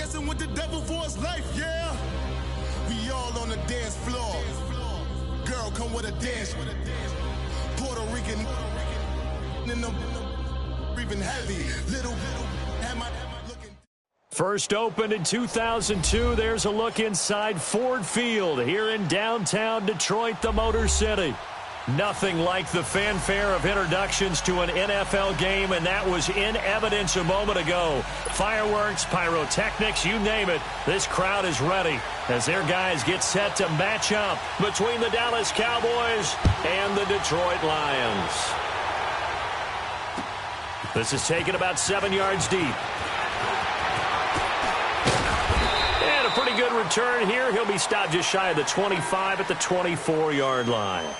dancing with the devil for his life, yeah. We all on the dance floor. Girl, come with a dance. Puerto Rican in them breathing heavy. Little am I looking. First opened in 2002. There's a look inside Ford Field here in downtown Detroit, the Motor City. Nothing like the fanfare of introductions to an NFL game, and that was in evidence a moment ago. Fireworks, pyrotechnics, you name it. This crowd is ready as their guys get set to match up between the Dallas Cowboys and the Detroit Lions. This is taken about 7 yards deep. And a pretty good return here. He'll be stopped just shy of the 25 at the 24-yard line.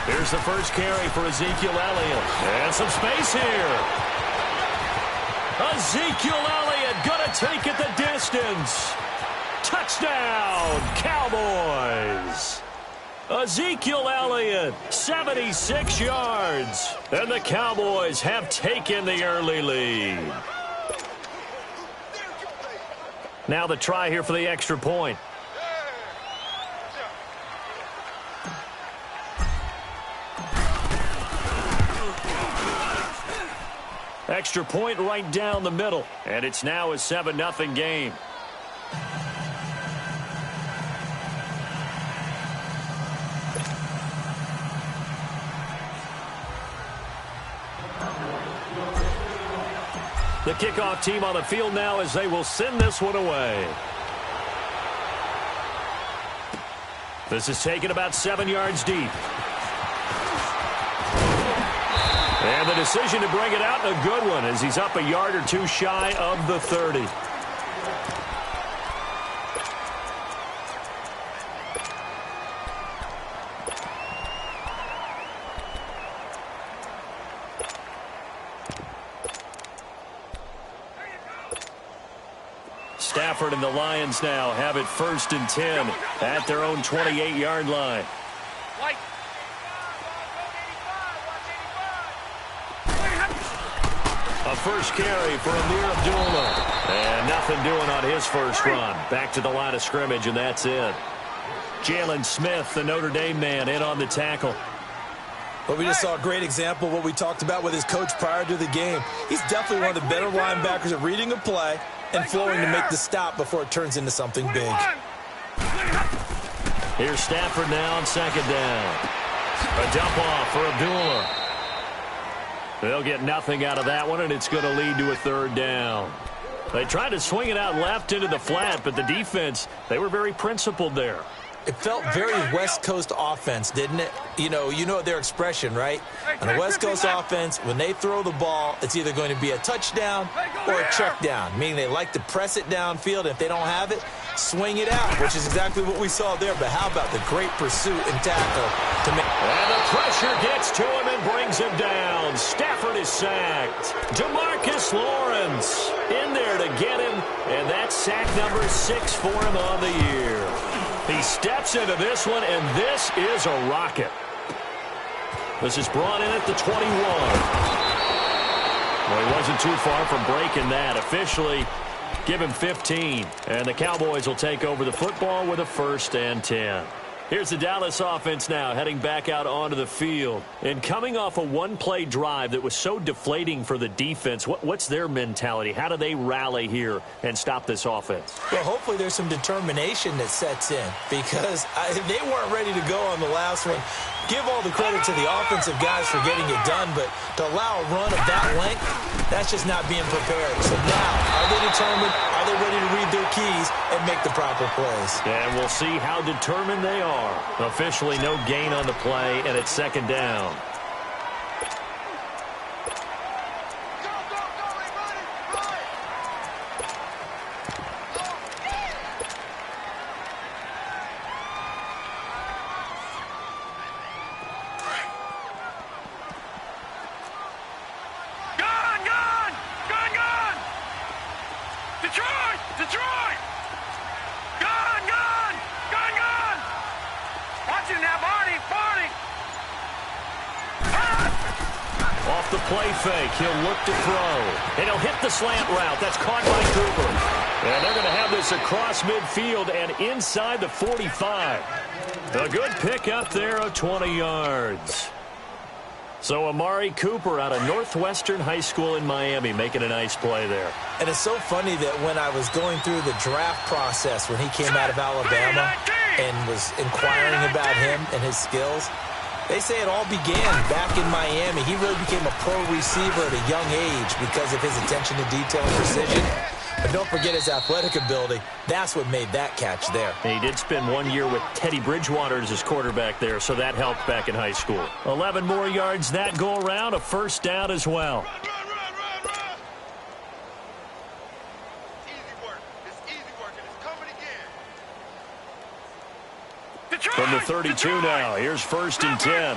Here's the first carry for Ezekiel Elliott. And some space here. Ezekiel Elliott going to take it the distance. Touchdown, Cowboys. Ezekiel Elliott, 76 yards. And the Cowboys have taken the early lead. Now the try here for the extra point. Extra point right down the middle. And it's now a 7-0 game. The kickoff team on the field now as they will send this one away. This is taken about 7 yards deep. And the decision to bring it out, a good one, as he's up a yard or two shy of the 30. Stafford and the Lions now have it 1st and 10 at their own 28-yard line. A first carry for Amir Abdullah. And nothing doing on his first run. Back to the line of scrimmage, and that's it. Jalen Smith, the Notre Dame man, in on the tackle. Well, we just saw a great example of what we talked about with his coach prior to the game. He's definitely one of the better linebackers at reading a play and flowing to make the stop before it turns into something big. Here's Stafford now on 2nd down. A dump off for Abdullah. They'll get nothing out of that one, and it's going to lead to a 3rd down. They tried to swing it out left into the flat, but the defense, they were very principled there. It felt very West Coast offense, didn't it? You know their expression, right? On the West Coast offense, when they throw the ball, it's either going to be a touchdown or a check down, meaning they like to press it downfield. If they don't have it, swing it out, which is exactly what we saw there. But how about the great pursuit and tackle to make... And the pressure gets to him and brings him down. Stafford is sacked. DeMarcus Lawrence in there to get him, and that's sack number 6 for him on the year. He steps into this one, and this is a rocket. This is brought in at the 21. Well, he wasn't too far from breaking that. Officially, give him 15. And the Cowboys will take over the football with a 1st and 10. Here's the Dallas offense now heading back out onto the field. And coming off a one-play drive that was so deflating for the defense, what's their mentality? How do they rally here and stop this offense? Well, hopefully there's some determination that sets in because they weren't ready to go on the last one. Give all the credit to the offensive guys for getting it done, but to allow a run of that length, that's just not being prepared. So now, are they determined? Are they ready to read their keys and make the proper plays? And we'll see how determined they are. Officially no gain on the play, and it's 2nd down. the play fake. He'll look to throw. And he'll hit the slant route. That's caught by Cooper. And they're going to have this across midfield and inside the 45. A good pick up there of 20 yards. So Amari Cooper out of Northwestern High School in Miami making a nice play there. And it's so funny that when I was going through the draft process when he came out of Alabama and was inquiring about him and his skills, they say it all began back in Miami. He really became a pro receiver at a young age because of his attention to detail and precision. But don't forget his athletic ability. That's what made that catch there. And he did spend 1 year with Teddy Bridgewater as his quarterback there, so that helped back in high school. 11 more yards that go around, a first down as well. From the 32 now, here's 1st and 10.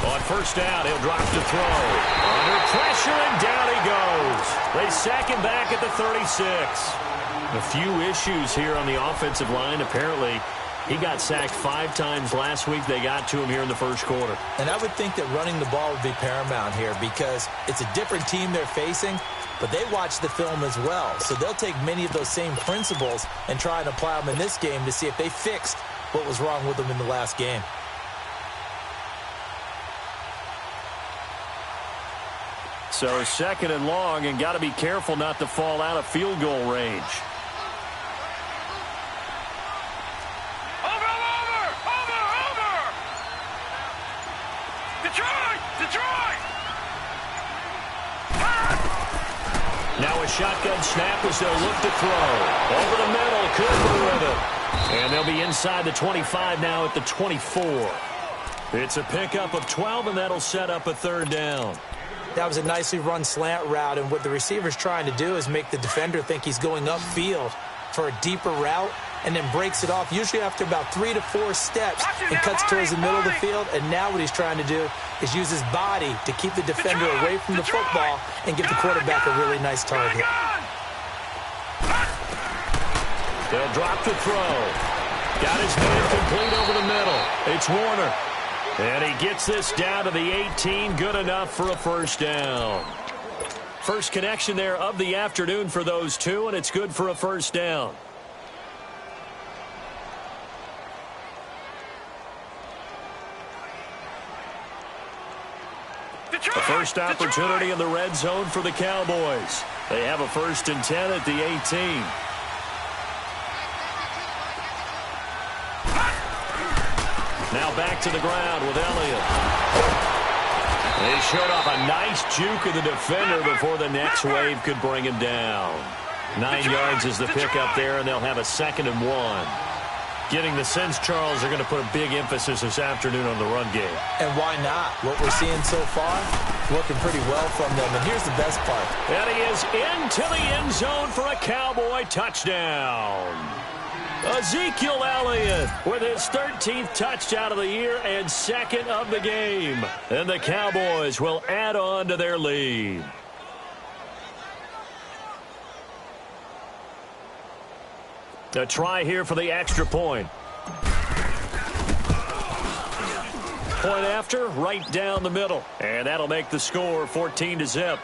On 1st down, he'll drop to throw. Under pressure, and down he goes. They sack him back at the 36. A few issues here on the offensive line. Apparently, he got sacked 5 times last week. They got to him here in the first quarter. And I would think that running the ball would be paramount here because it's a different team they're facing, but they watch the film as well. So they'll take many of those same principles and try and apply them in this game to see if they fixed what was wrong with them in the last game. So 2nd and long, and got to be careful not to fall out of field goal range. Over! Detroit! Now a shotgun snap as they'll look to throw. Over the middle, Cooper with it. And they'll be inside the 25 now at the 24. It's a pickup of 12, and that'll set up a 3rd down. That was a nicely run slant route, and what the receiver's trying to do is make the defender think he's going upfield for a deeper route and then breaks it off, usually after about 3 to 4 steps, and cuts towards the middle of the field. And now what he's trying to do is use his body to keep the defender away from the football and give the quarterback a really nice target. They'll drop to throw. Got his man complete over the middle. It's Warner. And he gets this down to the 18, good enough for a 1st down. First connection there of the afternoon for those two, and it's good for a 1st down. The first opportunity in the red zone for the Cowboys. They have a 1st and 10 at the 18. Now back to the ground with Elliott. They showed off a nice juke of the defender before the next wave could bring him down. 9 yards is the pickup there, and they'll have a 2nd and 1. Getting the sense, Charles, are going to put a big emphasis this afternoon on the run game. And why not? What we're seeing so far, working pretty well from them. And here's the best part. And he is into the end zone for a Cowboy touchdown. Ezekiel Elliott with his 13th touchdown of the year and 2nd of the game. And the Cowboys will add on to their lead. A try here for the extra point. Point after, right down the middle. And that'll make the score 14-0.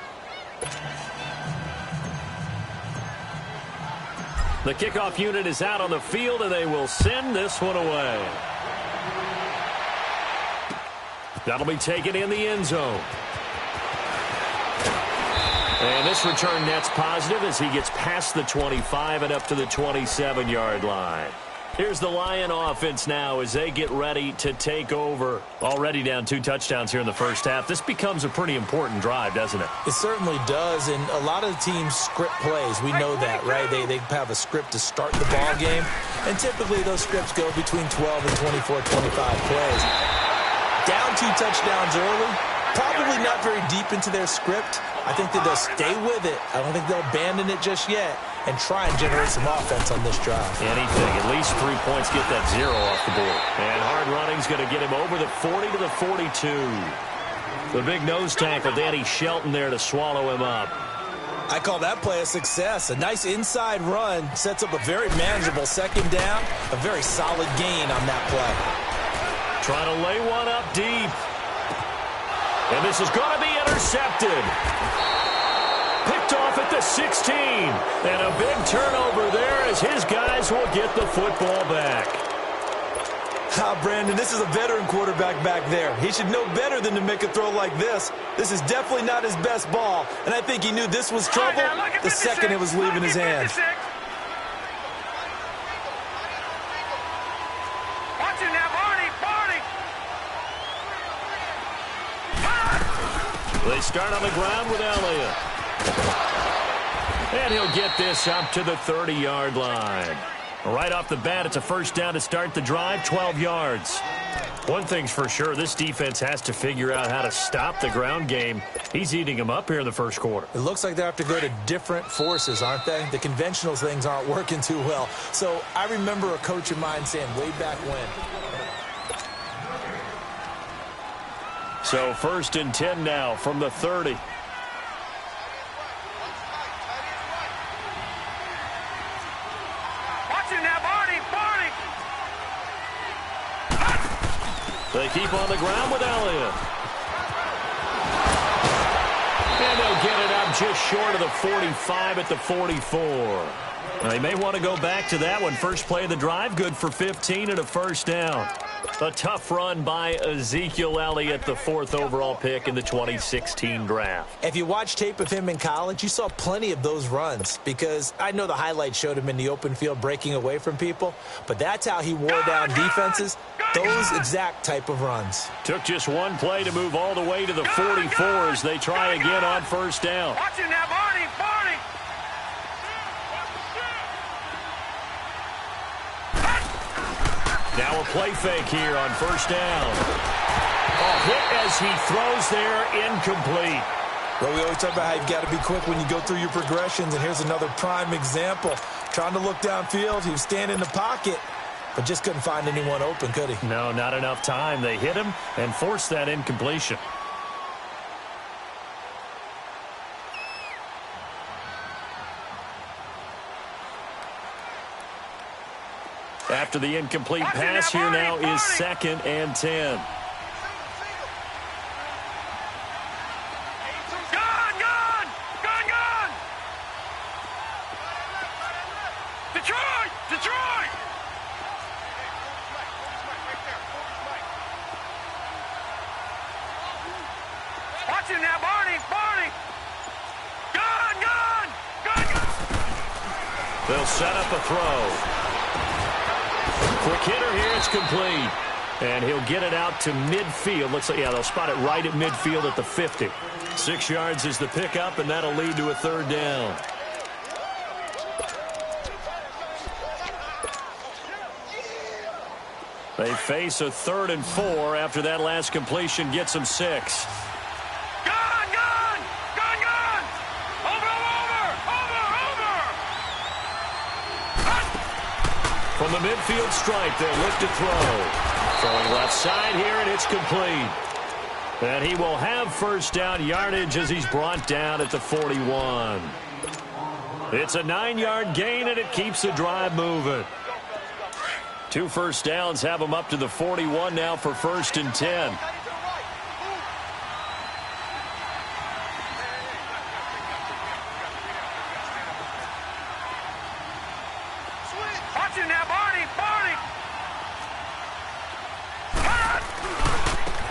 The kickoff unit is out on the field, and they will send this one away. That'll be taken in the end zone. And this return net's positive as he gets past the 25 and up to the 27-yard line. Here's the Lion offense now as they get ready to take over. Already down 2 touchdowns here in the first half. This becomes a pretty important drive, doesn't it? It certainly does, and a lot of the teams script plays. We know that, right? They have a script to start the ball game, and typically those scripts go between 12 and 24, 25 plays. Down 2 touchdowns early, probably not very deep into their script. I think that they'll stay with it. I don't think they'll abandon it just yet. and try and generate some offense on this drive. Anything. At least 3 points get that 0 off the board. And hard running's going to get him over the 40 to the 42. The big nose tackle, Danny Shelton, there to swallow him up. I call that play a success. A nice inside run sets up a very manageable second down. A very solid gain on that play. Trying to lay one up deep. And this is going to be intercepted. Picked off at the 16. And a big turnover there as his guys will get the football back. Brandon, this is a veteran quarterback back there. He should know better than to make a throw like this. This is definitely not his best ball, and I think he knew this was trouble the second it was leaving his hand. Watching now, Barney. They start on the ground with Elliott. And he'll get this up to the 30-yard line. Right off the bat, it's a first down to start the drive, 12 yards. One thing's for sure, this defense has to figure out how to stop the ground game. He's eating them up here in the first quarter. It looks like they have to go to different forces, aren't they? The conventional things aren't working too well. So I remember a coach of mine saying way back when. So 1st and 10 now from the 30. They keep on the ground with Elliott. And they'll get it up just short of the 45 at the 44. Now, they may want to go back to that one. First play of the drive, good for 15 and a first down. A tough run by Ezekiel Elliott, the 4th overall pick in the 2016 draft. If you watched tape of him in college, you saw plenty of those runs because I know the highlights showed him in the open field breaking away from people, but that's how he wore down defenses, those exact type of runs. Took just one play to move all the way to the 44 as they try again on first down. Watching now, Barney. Now a play fake here on first down. A hit as he throws there, incomplete. Well, we always talk about how you've got to be quick when you go through your progressions, and here's another prime example. Trying to look downfield, he was standing in the pocket, but just couldn't find anyone open, could he? No, not enough time. They hit him and forced that incompletion. After the incomplete pass, here now is 2nd and 10. Gone! Detroit! Watching now, Barney! Gone! They'll set up a throw. Quick hitter here, it's complete. And he'll get it out to midfield. Looks like, yeah, they'll spot it right at midfield at the 50. 6 yards is the pickup, and that'll lead to a 3rd down. They face a 3rd and 4 after that last completion gets them 6. From the midfield stripe, they'll lift a throw. Throwing left side here, and it's complete. And he will have first down yardage as he's brought down at the 41. It's a 9-yard gain, and it keeps the drive moving. 2 first downs have him up to the 41 now for 1st and 10.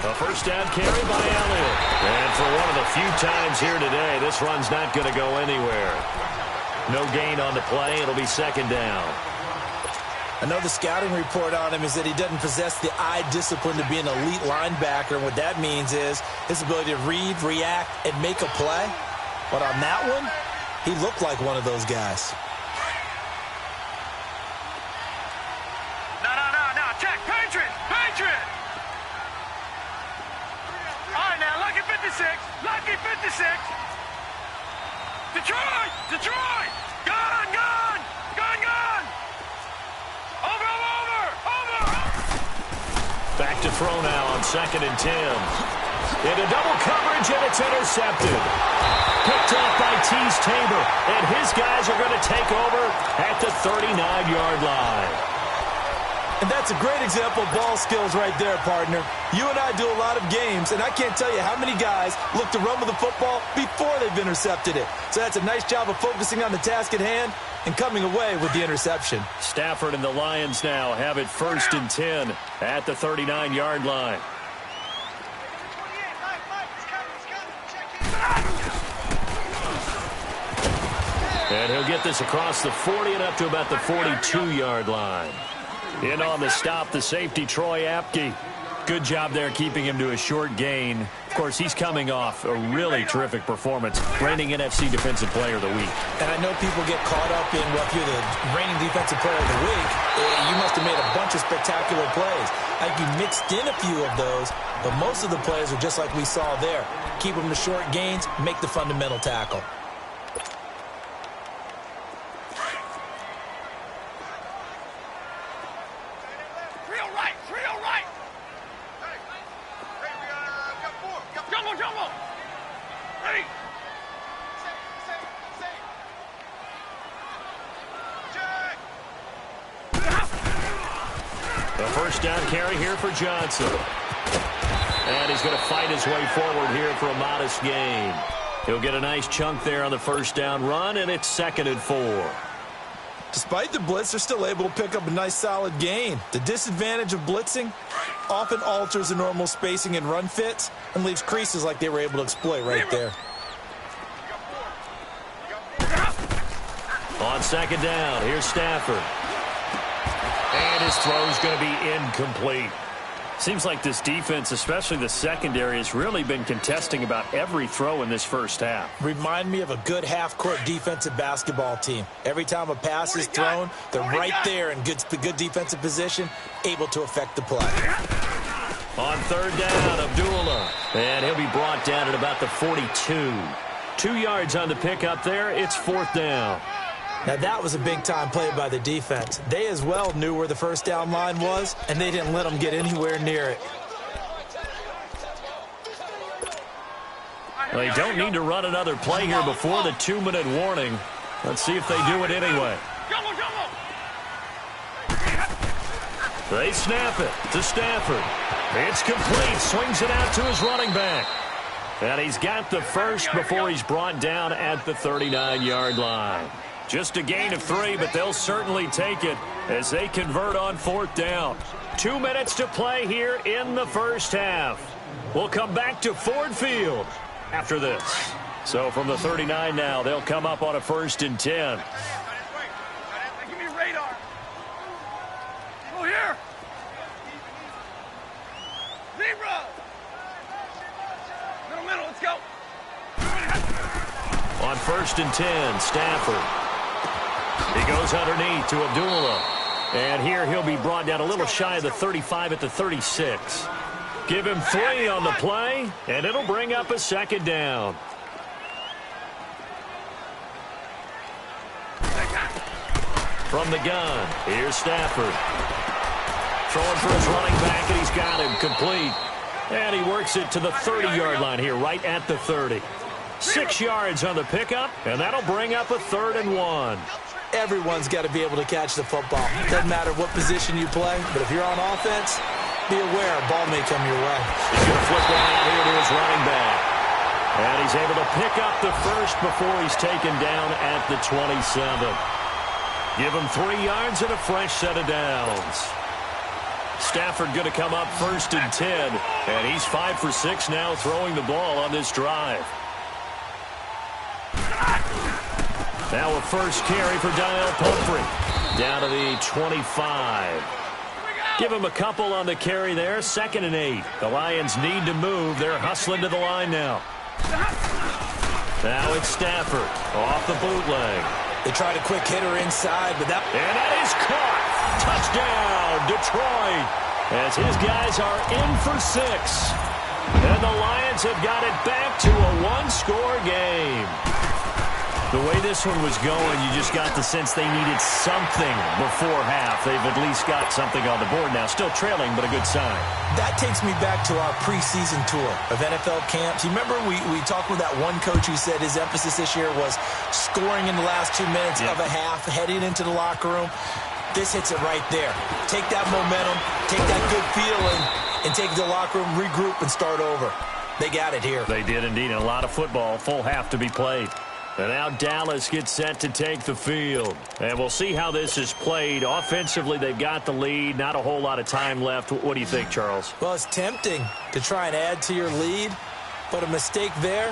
A first down carry by Elliott. And for one of the few times here today, this run's not going to go anywhere. No gain on the play. It'll be 2nd down. I know the scouting report on him is that he doesn't possess the eye discipline to be an elite linebacker. And what that means is his ability to read, react, and make a play. But on that one, he looked like one of those guys. No. Check. Patriot. All right, now, lucky 56. Detroit. Gone. back to throw now on 2nd and 10. Into double coverage, and it's intercepted. Picked off by Tease Tabor, and his guys are going to take over at the 39-yard line. And that's a great example of ball skills right there, partner. You and I do a lot of games, and I can't tell you how many guys look to run with the football before they've intercepted it. So that's a nice job of focusing on the task at hand and coming away with the interception. Stafford and the Lions now have it 1st and 10 at the 39-yard line. And he'll get this across the 40 and up to about the 42-yard line. In on the stop, the safety, Troy Apke. Good job there keeping him to a short gain. Of course, he's coming off a really terrific performance, reigning NFC Defensive Player of the Week. And I know people get caught up in, well, if you're the reigning Defensive Player of the Week, you must have made a bunch of spectacular plays. I think you mixed in a few of those, but most of the plays are just like we saw there. Keep them to short gains, make the fundamental tackle. Down carry here for Johnson. And he's going to fight his way forward here for a modest gain. He'll get a nice chunk there on the 1st down run, and it's 2nd and 4. Despite the blitz, they're still able to pick up a nice solid gain. The disadvantage of blitzing often alters the normal spacing and run fits and leaves creases like they were able to exploit right there. On 2nd down, here's Stafford. And his throw is going to be incomplete. Seems like this defense, especially the secondary, has really been contesting about every throw in this first half. Remind me of a good half-court defensive basketball team. Every time a pass is thrown, they're right there in good defensive position, able to affect the play. On 3rd down, Abdullah. And he'll be brought down at about the 42. 2 yards on the pickup there. It's 4th down. Now, that was a big-time play by the defense. They as well knew where the 1st down line was, and they didn't let them get anywhere near it. Well, you don't need to run another play here before the 2-minute warning. Let's see if they do it anyway. They snap it to Stafford. It's complete. Swings it out to his running back. And he's got the 1st before he's brought down at the 39-yard line. Just a gain of 3, but they'll certainly take it as they convert on 4th down. 2 minutes to play here in the first half. We'll come back to Ford Field after this. So from the 39 now, they'll come up on a 1st and 10. Give me radar. Go here. Zebra. Middle, let's go. On 1st and 10, Stafford. He goes underneath to Abdullah. And here he'll be brought down a little shy of the 35 at the 36. Give him 3 on the play, and it'll bring up a 2nd down. From the gun, here's Stafford. Throwing for his running back, and he's got him complete. And he works it to the 30-yard line here, right at the 30. 6 yards on the pickup, and that'll bring up a 3rd and 1. Everyone's got to be able to catch the football. Doesn't matter what position you play, but if you're on offense, be aware a ball may come your way. He's going to flip one out here to his running back. And he's able to pick up the 1st before he's taken down at the 27. Give him 3 yards and a fresh set of downs. Stafford going to come up 1st and 10. And he's 5 for 6 now throwing the ball on this drive. Now a first carry for Donnell Pumphrey. Down to the 25. Give him a couple on the carry there. 2nd and 8. The Lions need to move. They're hustling to the line now. Now it's Stafford off the bootleg. They tried a quick hitter inside, but that... And that is caught. Touchdown, Detroit. As his guys are in for 6. And the Lions have got it back to a 1-score game. The way this one was going, you just got the sense they needed something before half. They've at least got something on the board now. Still trailing, but a good sign. That takes me back to our preseason tour of NFL camps. You remember we talked with that one coach who said his emphasis this year was scoring in the last 2 minutes of a half, heading into the locker room. This hits it right there. Take that momentum, take that good feeling, and take it to the locker room, regroup, and start over. They got it here. They did indeed, and a lot of football, full half to be played. And now Dallas gets set to take the field. And we'll see how this is played. Offensively, they've got the lead. Not a whole lot of time left. What do you think, Charles? Well, it's tempting to try and add to your lead, but a mistake there,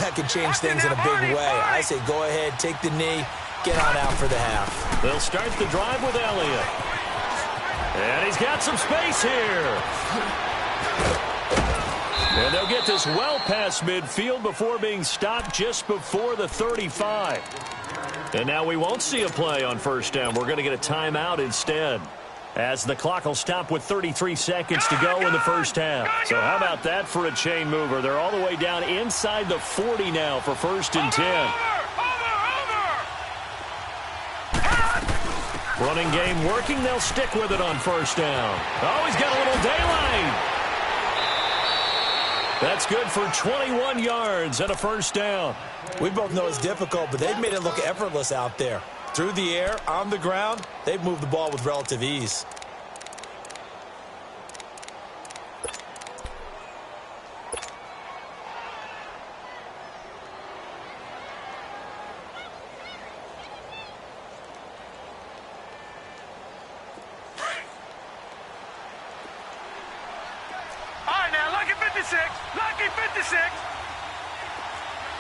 that could change things in a big way. I say go ahead, take the knee, get on out for the half. They'll start the drive with Elliott. And he's got some space here. And they'll get this well past midfield before being stopped just before the 35. And now we won't see a play on first down. We're going to get a timeout instead, as the clock will stop with 33 seconds to go in the first half. So how about that for a chain mover? They're all the way down inside the 40 now for first and 10. Running game working. They'll stick with it on first down. Oh, he's got a little daylight. That's good for 21 yards and a first down. We both know it's difficult, but they've made it look effortless out there. Through the air, on the ground, they've moved the ball with relative ease. Lucky 56.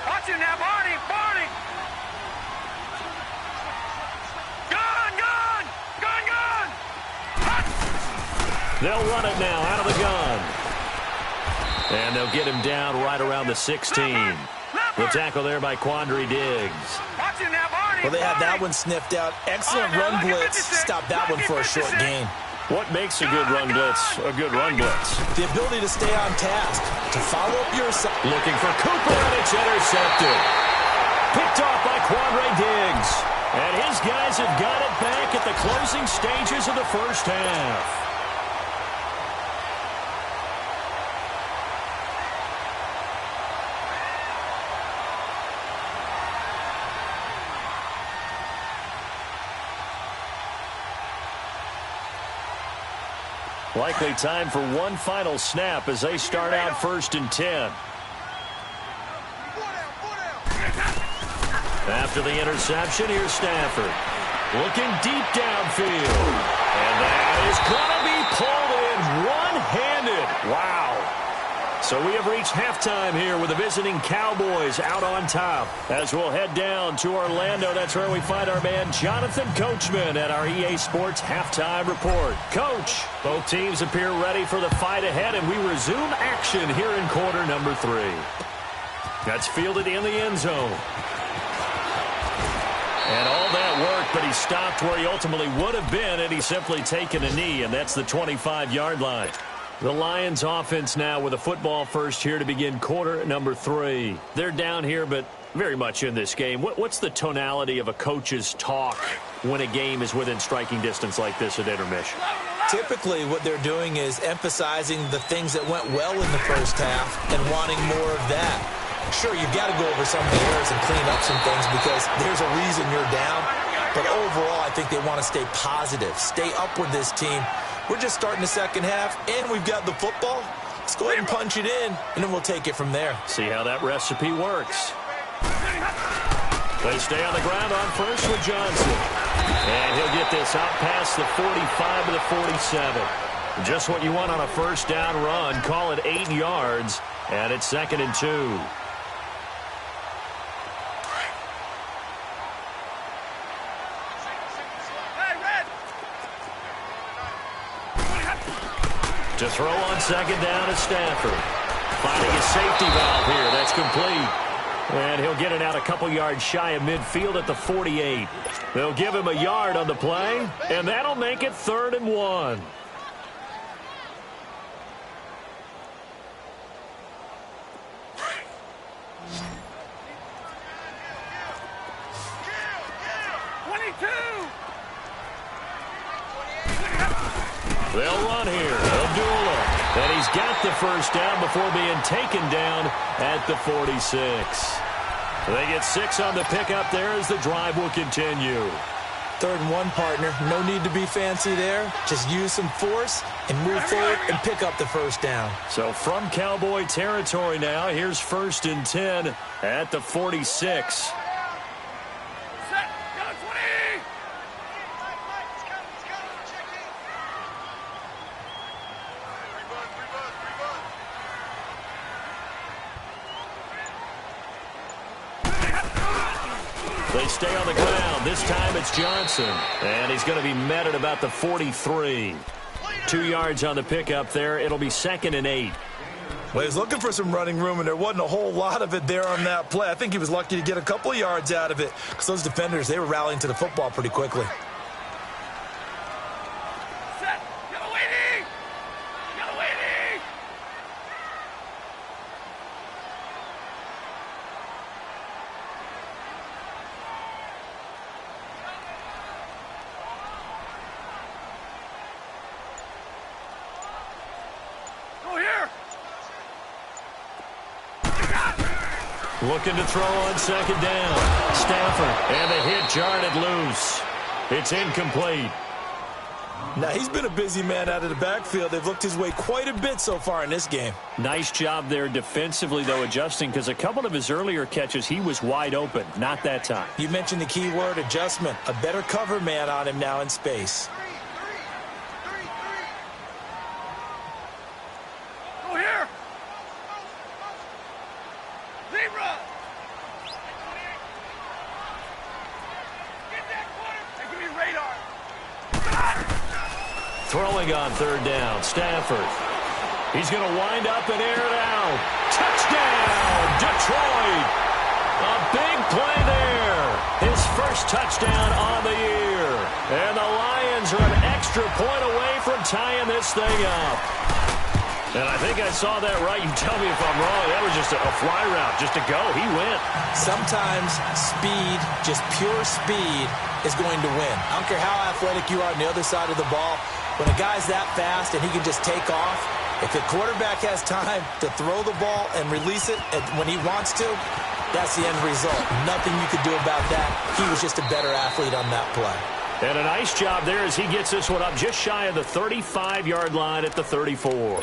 Watch him now, Barney. Gun. They'll run it now out of the gun. And they'll get him down right around the 16. The tackle there by Quandre Diggs. Watch him now, Barney. Well, they had that one sniffed out. Excellent run blitz. Stop that one for a short gain. What makes a good run blitz a good run blitz? The ability to stay on task, to follow up your... Looking for Cooper, and it's intercepted. Picked off by Quandre Diggs. And his guys have got it back at the closing stages of the first half. Likely time for one final snap as they start out first and 10. After the interception, here's Stafford. Looking deep downfield. And that is going to be pulled in one-handed. Wow. So we have reached halftime here with the visiting Cowboys out on top. As we'll head down to Orlando, that's where we find our man Jonathan Coachman at our EA Sports Halftime Report. Coach, both teams appear ready for the fight ahead, and we resume action here in quarter number 3. That's fielded in the end zone. And all that work, but he stopped where he ultimately would have been had he simply taken a knee, and that's the 25-yard line. The Lions offense now with a football first here to begin quarter number 3. They're down here, but very much in this game. What's the tonality of a coach's talk when a game is within striking distance like this at intermission? Typically, what they're doing is emphasizing the things that went well in the first half and wanting more of that. Sure, you've got to go over some of the errors and clean up some things because there's a reason you're down. But overall, I think they want to stay positive, stay up with this team. We're just starting the second half, and we've got the football. Let's go ahead and punch it in, and then we'll take it from there. See how that recipe works. They stay on the ground on first with Johnson. And he'll get this out past the 45 to the 47. Just what you want on a first down run. Call it 8 yards, and it's 2nd and 2. To throw on second down is Stafford. Finding his safety valve here. That's complete. And he'll get it out a couple yards shy of midfield at the 48. They'll give him a yard on the play, and that'll make it 3rd and 1. And he's got the first down before being taken down at the 46. They get 6 on the pickup there as the drive will continue. 3rd and 1, partner. No need to be fancy there. Just use some force and move forward and pick up the first down. So from Cowboy territory now, here's 1st and 10 at the 46. They stay on the ground. This time it's Johnson. And he's going to be met at about the 43. 2 yards on the pickup there. It'll be 2nd and 8. Well, he was looking for some running room, and there wasn't a whole lot of it there on that play. I think he was lucky to get a couple of yards out of it because those defenders, they were rallying to the football pretty quickly. Looking to throw on 2nd down. Stafford, and the hit jarred loose. It's incomplete. Now, he's been a busy man out of the backfield. They've looked his way quite a bit so far in this game. Nice job there defensively, though, adjusting, because a couple of his earlier catches, he was wide open. Not that time. You mentioned the key word, adjustment. A better cover man on him now in space. Throwing on 3rd down, Stafford. He's going to wind up and air it out. Touchdown, Detroit. A big play there. His first touchdown on the year. And the Lions are an extra point away from tying this thing up. And I think I saw that right. You tell me if I'm wrong. That was just a fly route, just to go. He went. Sometimes speed, just pure speed, is going to win. I don't care how athletic you are on the other side of the ball. When a guy's that fast and he can just take off, if the quarterback has time to throw the ball and release it when he wants to, that's the end result. Nothing you could do about that. He was just a better athlete on that play. And a nice job there as he gets this one up just shy of the 35-yard line at the 34.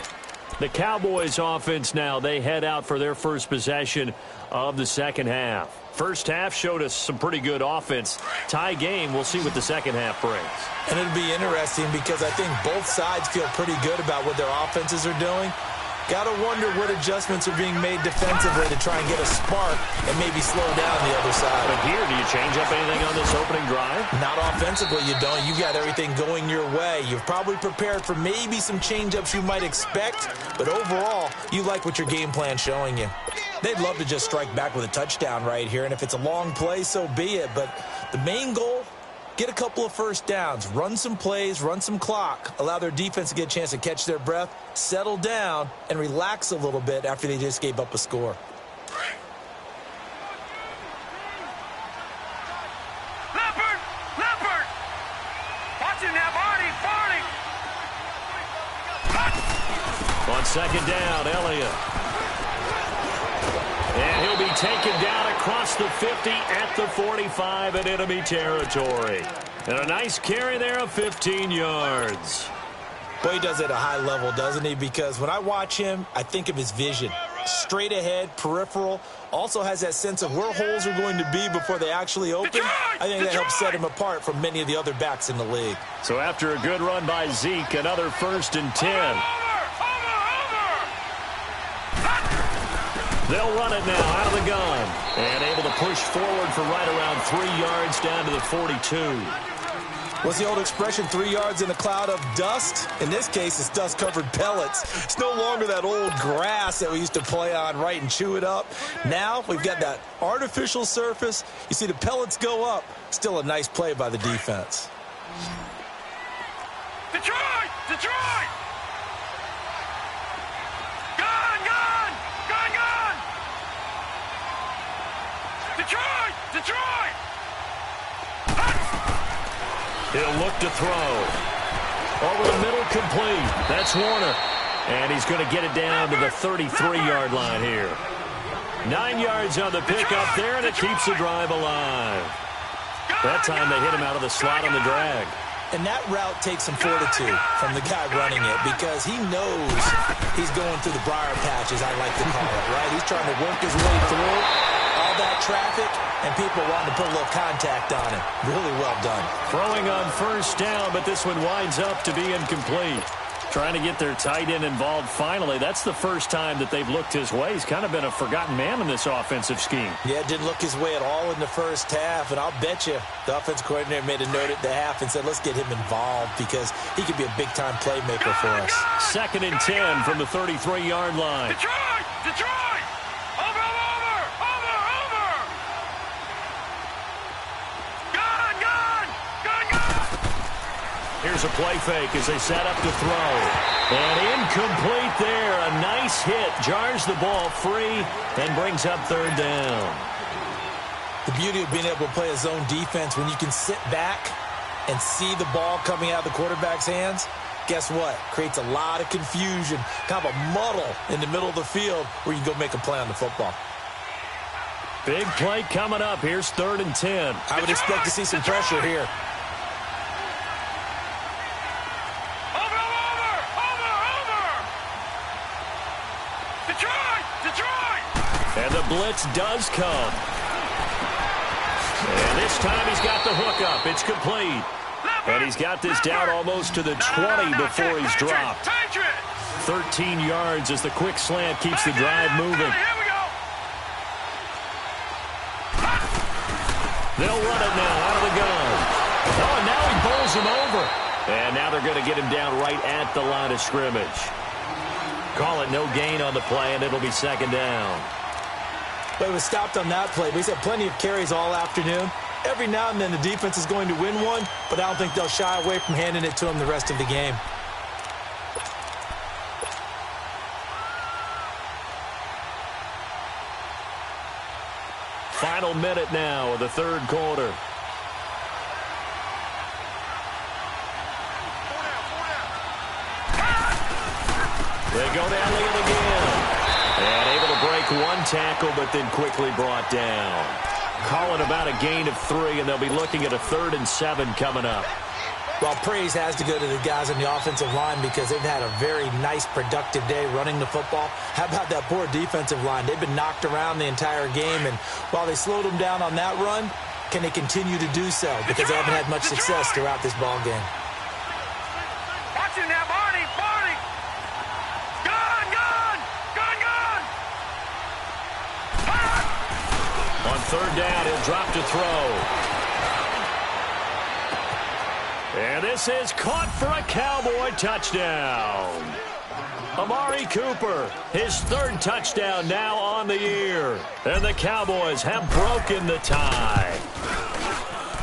The Cowboys offense now, they head out for their first possession of the second half. First half showed us some pretty good offense. Tie game, we'll see what the second half brings. And it'll be interesting because I think both sides feel pretty good about what their offenses are doing. Got to wonder what adjustments are being made defensively to try and get a spark and maybe slow down the other side. But here, do you change up anything on this opening drive? Not offensively, you don't. You got everything going your way. You've probably prepared for maybe some change-ups you might expect, but overall, you like what your game plan's showing you. They'd love to just strike back with a touchdown right here, and if it's a long play, so be it. But the main goal, get a couple of first downs, run some plays, run some clock, allow their defense to get a chance to catch their breath, settle down, and relax a little bit after they just gave up a score. Leopard! Watch him now, Barney! On second down, Elliott. And he'll be taken down across the 50 at the 45 in enemy territory. And a nice carry there of 15 yards. Boy, he does it at a high level, doesn't he? Because when I watch him, I think of his vision. Straight ahead, peripheral. Also has that sense of where holes are going to be before they actually open. I think that helps set him apart from many of the other backs in the league. So after a good run by Zeke, another 1st and 10. They'll run it now out of the gun. And able to push forward for right around 3 yards down to the 42. What's the old expression, 3 yards in a cloud of dust? In this case, it's dust-covered pellets. It's no longer that old grass that we used to play on, right, and chew it up. Now we've got that artificial surface. You see the pellets go up. Still a nice play by the defense. Detroit! Detroit! He'll look to throw. Over the middle, complete. That's Warner. And he's going to get it down to the 33-yard line here. 9 yards on the pickup there, and it keeps the drive alive. That time they hit him out of the slot on the drag. And that route takes some fortitude from the guy running it because he knows he's going through the briar patch, as I like to call it, right? He's trying to work his way through all that traffic, and people wanting to put a little contact on him. Really well done. Throwing on first down, but this one winds up to be incomplete. Trying to get their tight end involved finally. That's the first time that they've looked his way. He's kind of been a forgotten man in this offensive scheme. Yeah, didn't look his way at all in the first half, and I'll bet you the offense coordinator made a note at the half and said, let's get him involved because he could be a big-time playmaker for us. 2nd and 10 from the 33-yard line. Detroit! Detroit! Over! Here's a play fake as they set up to throw. And incomplete there. A nice hit. Jars the ball free and brings up 3rd down. The beauty of being able to play a zone defense when you can sit back and see the ball coming out of the quarterback's hands, guess what? Creates a lot of confusion, kind of a muddle in the middle of the field where you can go make a play on the football. Big play coming up. Here's 3rd and 10. I would expect to see some pressure here. And the blitz does come. And this time he's got the hook up. It's complete. And he's got this down almost to the 20 before he's dropped. 13 yards as the quick slant keeps the drive moving. They'll run it now out of the gun. Oh, and now he bowls him over. And now they're going to get him down right at the line of scrimmage. Call it no gain on the play, and it'll be 2nd down. But it was stopped on that play. He's had plenty of carries all afternoon. Every now and then the defense is going to win one, but I don't think they'll shy away from handing it to him the rest of the game. Final minute now of the 3rd quarter. They go down the again. And able to break one tackle, but then quickly brought down. Calling about a gain of 3, and they'll be looking at a 3rd and 7 coming up. Well, praise has to go to the guys on the offensive line because they've had a very nice, productive day running the football. How about that poor defensive line? They've been knocked around the entire game, and while they slowed them down on that run, can they continue to do so? Because they haven't had much success throughout this ball game. Watching now, Barney! On 3rd down, he'll drop to throw. And this is caught for a Cowboy touchdown. Amari Cooper, his 3rd touchdown now on the year. And the Cowboys have broken the tie.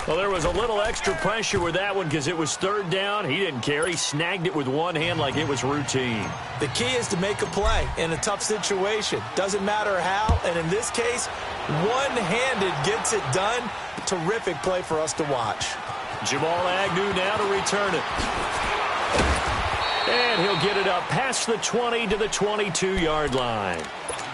Well, there was a little extra pressure with that one because it was 3rd down. He didn't care. He snagged it with one hand like it was routine. The key is to make a play in a tough situation. Doesn't matter how, and in this case, one-handed gets it done. Terrific play for us to watch. Jamal Agnew now to return it. And he'll get it up past the 20 to the 22-yard line.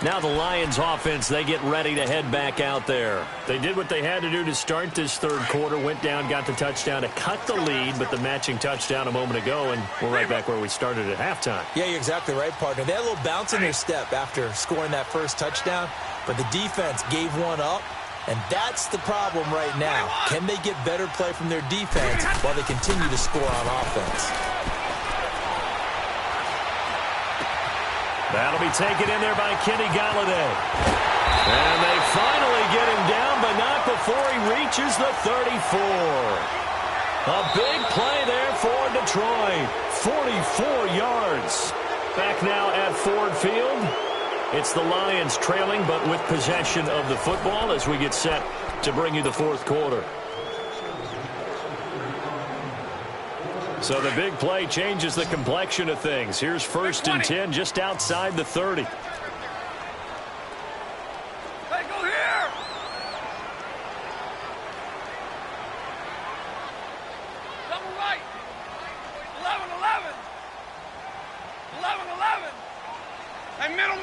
Now the Lions offense, they get ready to head back out there. They did what they had to do to start this 3rd quarter, went down, got the touchdown to cut the lead, but the matching touchdown a moment ago, and we're right back where we started at halftime. Yeah, you're exactly right, partner. They had a little bounce in their step after scoring that first touchdown, but the defense gave one up, and that's the problem right now. Can they get better play from their defense while they continue to score on offense? That'll be taken in there by Kenny Golladay. And they finally get him down, but not before he reaches the 34. A big play there for Detroit. 44 yards. Back now at Ford Field. It's the Lions trailing, but with possession of the football as we get set to bring you the 4th quarter. So the big play changes the complexion of things. Here's 1st and 10 just outside the 30. Hey, go here! Double right. 11. 11. Hey, middle.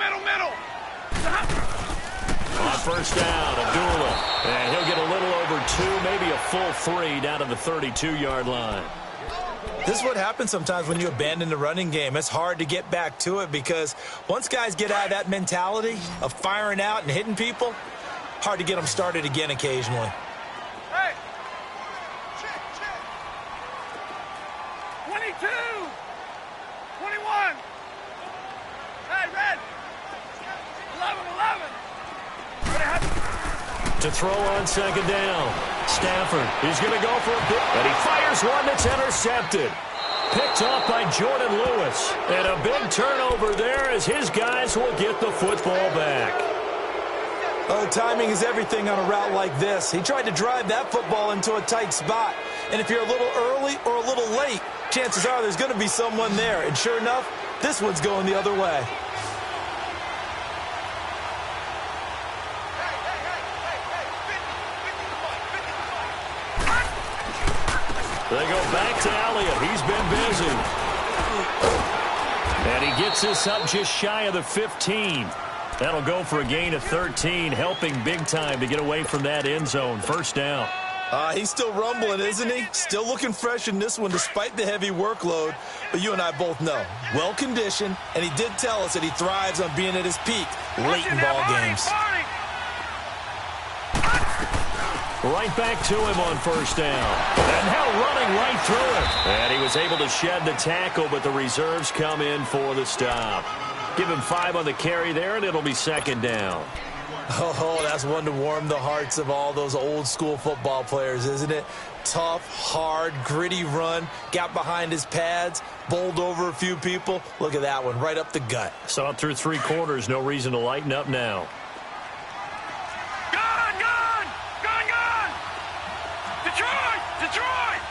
On first down, Abdullah. And he'll get a little over 2, maybe a full 3 down to the 32-yard line. This is what happens sometimes when you abandon the running game. It's hard to get back to it because once guys get out of that mentality of firing out and hitting people, hard to get them started again occasionally. Hey! Check. 22! 21! Hey, red! 11. To throw on second down. Stafford, he's going to go for a big, and he fires one that's intercepted. Picked off by Jordan Lewis. And a big turnover there as his guys will get the football back. Oh, timing is everything on a route like this. He tried to drive that football into a tight spot. And if you're a little early or a little late, chances are there's going to be someone there. And sure enough, this one's going the other way. They go back to Elliott. He's been busy. And he gets this up just shy of the 15. That'll go for a gain of 13, helping big time to get away from that end zone. First down. He's still rumbling, isn't he? Still looking fresh in this one despite the heavy workload. But you and I both know, well-conditioned, and he did tell us that he thrives on being at his peak late in ball games. Right back to him on first down. And now running right through it. And he was able to shed the tackle, but the reserves come in for the stop. Give him 5 on the carry there, and it'll be second down. Oh, that's one to warm the hearts of all those old-school football players, isn't it? Tough, hard, gritty run. Got behind his pads, bowled over a few people. Look at that one, right up the gut. Saw it through 3 quarters. No reason to lighten up now. Detroit!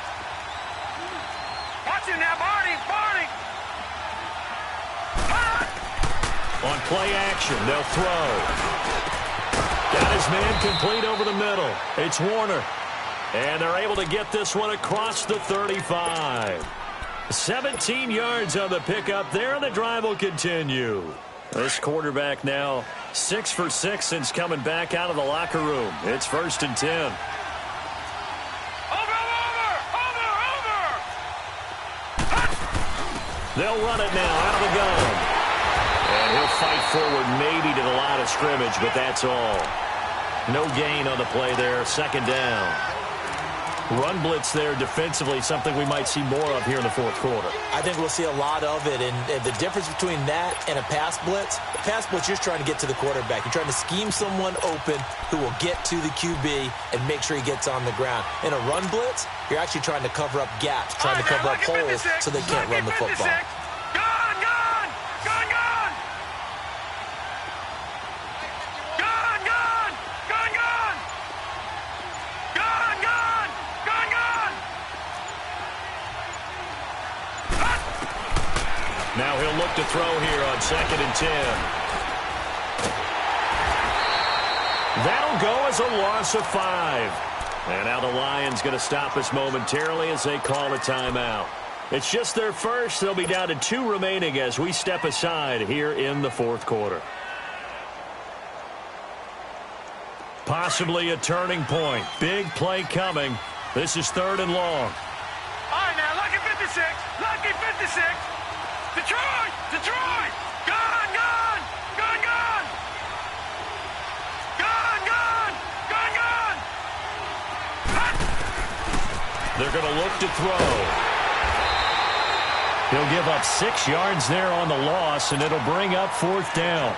Watch him now, Barney! On play action, they'll throw. Got his man complete over the middle. It's Warner. And they're able to get this one across the 35. 17 yards on the pickup there, and the drive will continue. This quarterback now 6 for 6 since coming back out of the locker room. It's 1st and 10. They'll run it now out of the gun. And he'll fight forward maybe to the line of scrimmage, but that's all. No gain on the play there. Second down. Run blitz there defensively, something we might see more of here in the fourth quarter. I think we'll see a lot of it, and the difference between that and a pass blitz, you're just trying to get to the quarterback. You're trying to scheme someone open who will get to the QB and make sure he gets on the ground. In a run blitz, you're actually trying to cover up gaps, trying to cover up holes so they can't run the football. Now he'll look to throw here on 2nd and 10. That'll go as a loss of 5. And now the Lions going to stop us momentarily as they call a timeout. It's just their first. They'll be down to 2 remaining as we step aside here in the fourth quarter. Possibly a turning point. Big play coming. This is 3rd and long. All right, now, lucky 56. Lucky 56. Detroit! Detroit! Gun! Gun! Gun! Gun! Gun! Gun! Gun! Gun! They're going to look to throw. He'll give up 6 yards there on the loss, and it'll bring up 4th down.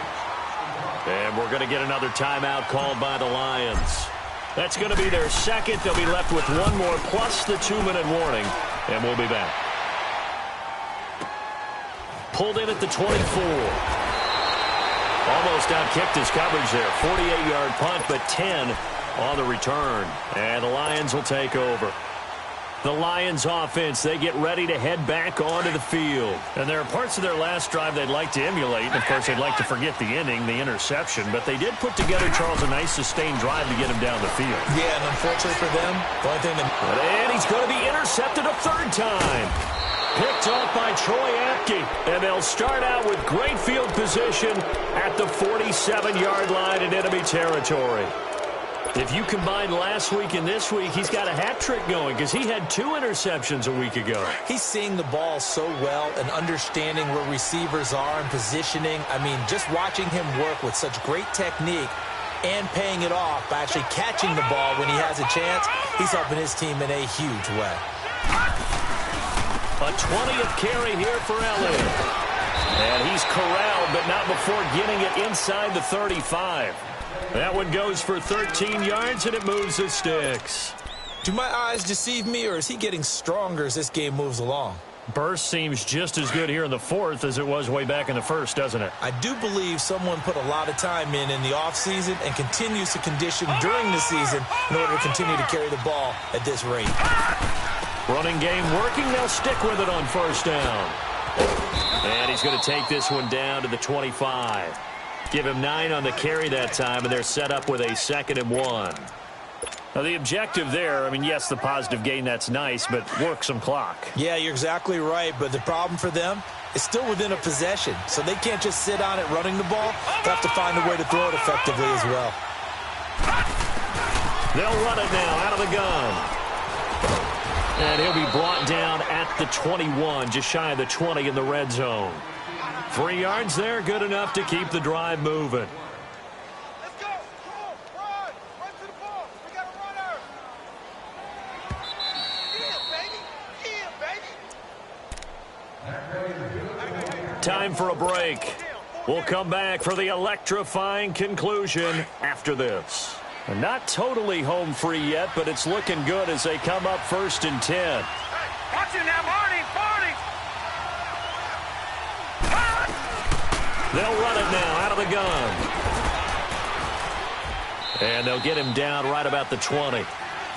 And we're going to get another timeout called by the Lions. That's going to be their second. They'll be left with 1 more plus the 2-minute warning, and we'll be back. Pulled in at the 24. Almost outkicked his coverage there. 48-yard punt, but 10 on the return. And the Lions will take over. The Lions offense, they get ready to head back onto the field. And there are parts of their last drive they'd like to emulate. And, of course, they'd like to forget the inning, the interception. But they did put together, Charles, a nice sustained drive to get him down the field. Yeah, and unfortunately for them, the only thing that... And he's going to be intercepted a 3rd time. picked off by Troy Apke. And they'll start out with great field position at the 47-yard line in enemy territory. If you combine last week and this week, he's got a hat trick going because he had 2 interceptions a week ago. He's seeing the ball so well and understanding where receivers are and positioning. I mean, just watching him work with such great technique and paying it off by actually catching the ball when he has a chance, he's helping his team in a huge way. A 20th carry here for Elliott. And he's corralled, but not before getting it inside the 35. That one goes for 13 yards, and it moves the sticks. Do my eyes deceive me, or is he getting stronger as this game moves along? Burst seems just as good here in the 4th as it was way back in the 1st, doesn't it? I do believe someone put a lot of time in the offseason and continues to condition during the season in order to continue to carry the ball at this rate. Running game working. They'll stick with it on 1st down. And he's going to take this one down to the 25. Give him 9 on the carry that time, and they're set up with a 2nd and 1. Now, the objective there, I mean, yes, the positive gain, that's nice, but work some clock. Yeah, you're exactly right, but the problem for them is still within a possession, so they can't just sit on it running the ball. They have to find a way to throw it effectively as well. They'll run it now out of the gun. And he'll be brought down at the 21, just shy of the 20 in the red zone. 3 yards there, good enough to keep the drive moving. Let's go. Come on. Run. Run to the ball. We got a runner. Yeah, baby. Time for a break. We'll come back for the electrifying conclusion after this. Not totally home free yet, but it's looking good as they come up 1st and 10. Hey, watch it now, Barney. They'll run it now out of the gun. And they'll get him down right about the 20.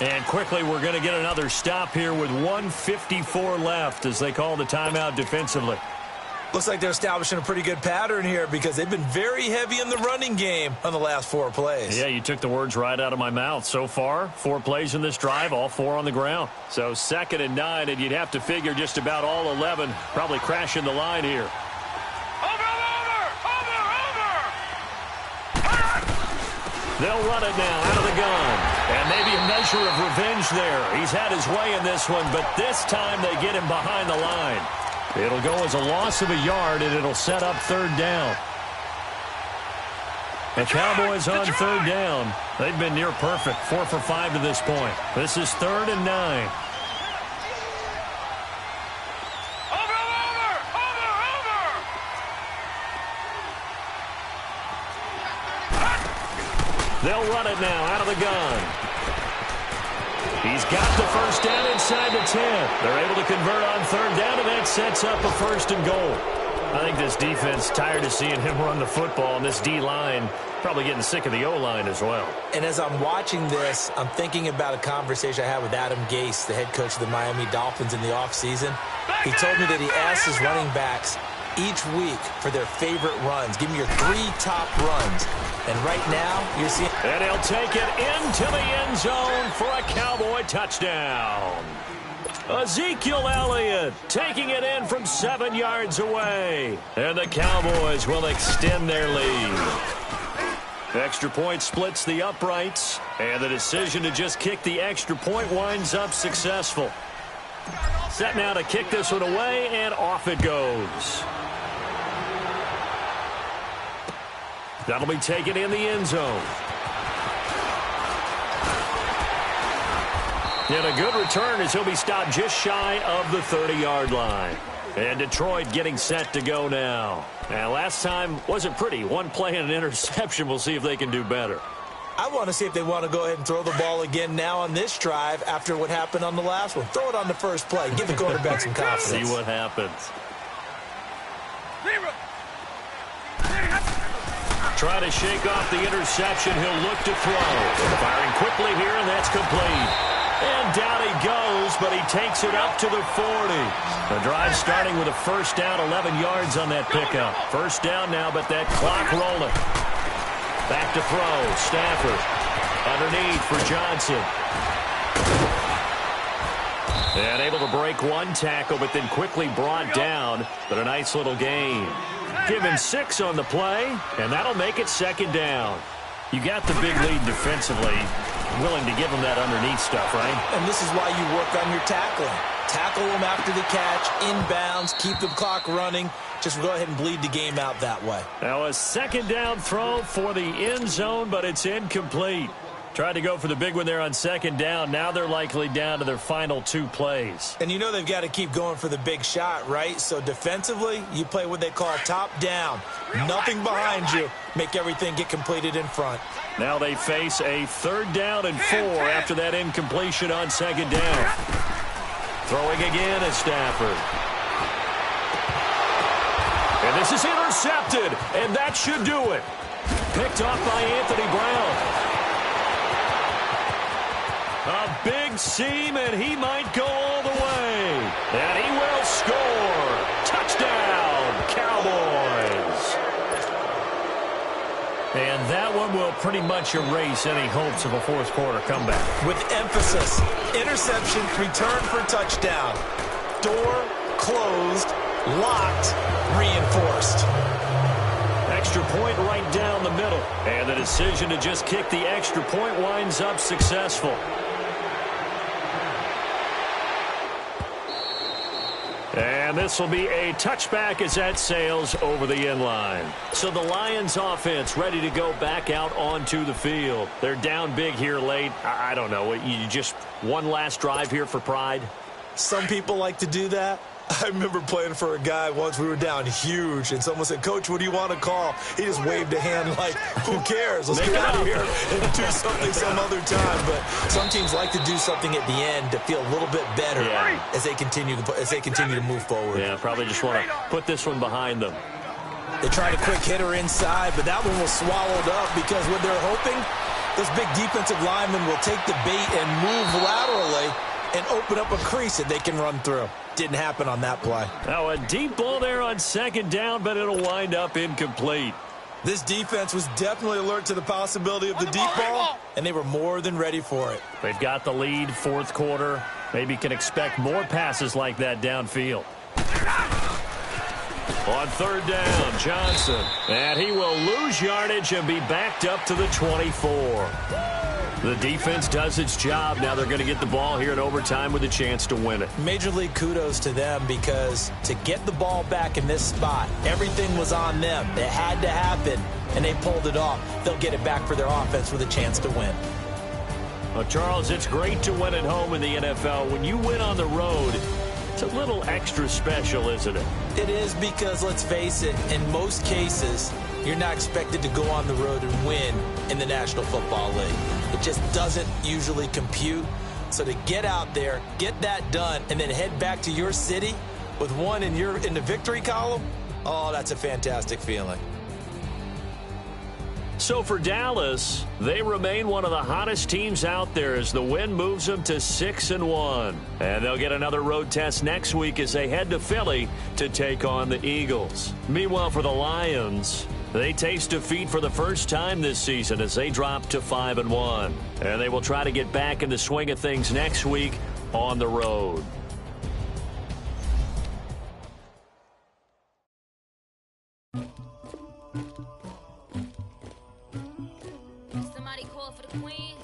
And quickly, we're going to get another stop here with 1:54 left as they call the timeout defensively. Looks like they're establishing a pretty good pattern here because they've been very heavy in the running game on the last 4 plays. Yeah, you took the words right out of my mouth. So far, 4 plays in this drive, all 4 on the ground. So 2nd and 9, and you'd have to figure just about all 11 probably crashing the line here. They'll run it now out of the gun. And maybe a measure of revenge there. He's had his way in this one, but this time they get him behind the line. It'll go as a loss of a yard, and it'll set up 3rd down. The Cowboys on 3rd down. They've been near perfect, 4 for 5 to this point. This is 3rd and 9. They'll run it now out of the gun. He's got the 1st down inside the 10. They're able to convert on 3rd down, and that sets up a 1st and goal. I think this defense tired of seeing him run the football, and this D-line probably getting sick of the O-line as well. And as I'm watching this, I'm thinking about a conversation I had with Adam Gase, the head coach of the Miami Dolphins in the offseason. He told me that he asked his running backs each week for their favorite runs. Give me your 3 top runs. And right now, you're seeing... And he'll take it into the end zone for a Cowboy touchdown. Ezekiel Elliott taking it in from 7 yards away. And the Cowboys will extend their lead. Extra point splits the uprights. And the decision to just kick the extra point winds up successful. Set now to kick this one away, and off it goes. That'll be taken in the end zone. And a good return as he'll be stopped just shy of the 30-yard line. And Detroit getting set to go now. Now, last time wasn't pretty. 1 play and an interception. We'll see if they can do better. I want to see if they want to go ahead and throw the ball again now on this drive after what happened on the last one. Throw it on the first play. Give the quarterback some confidence. See what happens. Try to shake off the interception. He'll look to throw. Firing quickly here, and that's complete. And down he goes, but he takes it up to the 40. The drive starting with a 1st down, 11 yards on that pickup. 1st down now, but that clock rolling. Back to throw. Stafford underneath for Johnson. And able to break one tackle, but then quickly brought down. But a nice little gain. Give him 6 on the play, and that'll make it 2nd down. You got the big lead defensively. Willing to give him that underneath stuff, right? And this is why you work on your tackling. Tackle them after the catch, inbounds, keep the clock running. Just go ahead and bleed the game out that way. Now a 2nd down throw for the end zone, but it's incomplete. Tried to go for the big one there on 2nd down. Now they're likely down to their final 2 plays. And you know they've got to keep going for the big shot, right? So defensively, you play what they call top down. Nothing behind you. Make everything get completed in front. Now they face a 3rd down and 4 after that incompletion on 2nd down. Throwing again is Stafford. And this is intercepted, and that should do it. Picked off by Anthony Brown. A big seam, and he might go all the way. And he will score. Touchdown, Cowboys. And that one will pretty much erase any hopes of a 4th quarter comeback. With emphasis, interception, return for touchdown. Door closed, locked, reinforced. Extra point right down the middle. And the decision to just kick the extra point winds up successful. And this will be a touchback as that sails over the end line. So the Lions offense ready to go back out onto the field. They're down big here late. I don't know. You just one last drive here for pride? Some people like to do that. I remember playing for a guy once. We were down huge, and someone said, "Coach, what do you want to call?" He just waved a hand like, "Who cares? Let's get out of here and do something some other time." But some teams like to do something at the end to feel a little bit better as they continue to move forward. Yeah, probably just want to put this one behind them. They tried a quick hitter inside, but that one was swallowed up because what they're hoping, those big defensive linemen will take the bait and move laterally and open up a crease that they can run through. Didn't happen on that play. Now a deep ball there on 2nd down, but it'll wind up incomplete. This defense was definitely alert to the possibility of the deep ball, and they were more than ready for it. They've got the lead, 4th quarter. Maybe can expect more passes like that downfield. On 3rd down, Johnson. And he will lose yardage and be backed up to the 24. The defense does its job. Now they're going to get the ball here in overtime with a chance to win it. Major league kudos to them because to get the ball back in this spot, everything was on them. It had to happen, and they pulled it off. They'll get it back for their offense with a chance to win. Well, Charles, it's great to win at home in the NFL. When you win on the road, it's a little extra special, isn't it? It is because, let's face it, in most cases, you're not expected to go on the road and win in the National Football League. It just doesn't usually compute. So to get out there, get that done, and then head back to your city with one in the victory column, oh, that's a fantastic feeling. So for Dallas, they remain one of the hottest teams out there as the win moves them to 6-1. And they'll get another road test next week as they head to Philly to take on the Eagles. Meanwhile, for the Lions, they taste defeat for the first time this season as they drop to 5-1. And they will try to get back in the swing of things next week on the road. Somebody call for the queen.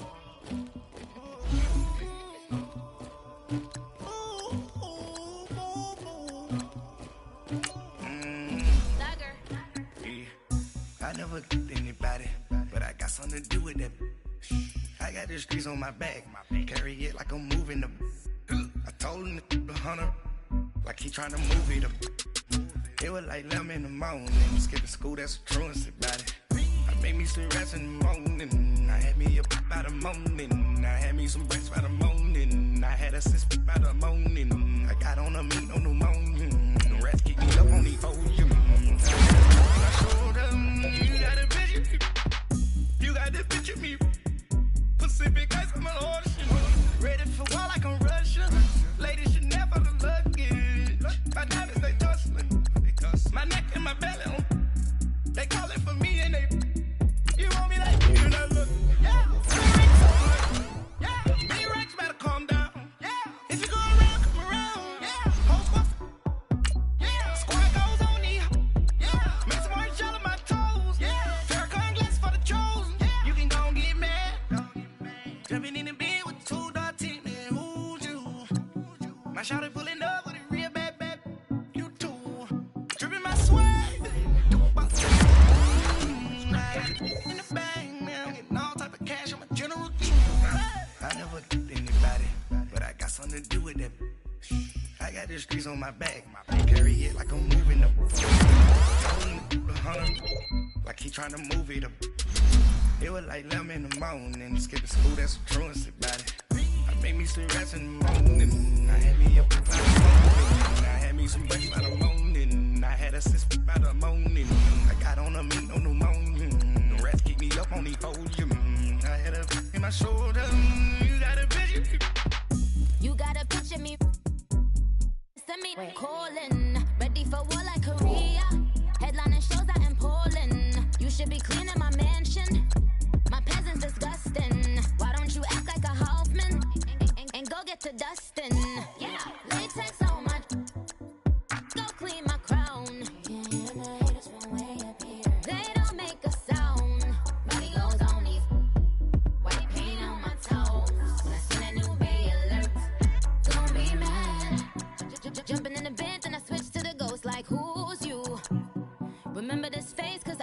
I never anybody, but I got something to do with that. I got the streets on my back, carry it like I'm moving the. I told him to 100, like he trying to move it up. It was like 11 in the morning, skipping school, that's a truancy about it. I made me some rest in the morning, I had me a pop by the morning, I had me some breaks by the morning, I had a six by the morning, I got on a meat on the morning, the rats keep me up on the podium. You got a picture, you got the picture me. Pacific ice on my ocean, ready for war like I'm Russia. Ladies should never look luggage. My diamonds they tussling, my neck and my belly. They call it for me and they. You want me like you know look. Yeah, me racks better calm down. Yeah, if you go around. on my back. Carry it like I'm moving up. Like he trying to move it up. It was like 11 in the morning. Skipping school, that's some truancy about it. I made me some rats in the morning. I had me up by the morning. I had me some breaks by the morning. I had a sister by the morning. I got on a meat, no pneumonia. The rats keep me up on the podium. I had a in my shoulder. You got a picture. You got a picture me. Send me calling. Ready for war like Korea. Headlining shows out in Poland. You should be cleaning my mansion. My peasants disgusting. Why don't you act like a Hoffman and go get to dustin'? Yeah, latex on my. Go clean my crown. They don't make a sound. Money goes on these. White paint on my toes. When I see that new Bay alert, don't be mad. Jumping in the bed, then I switch to the ghost like who's you? Remember this face, cause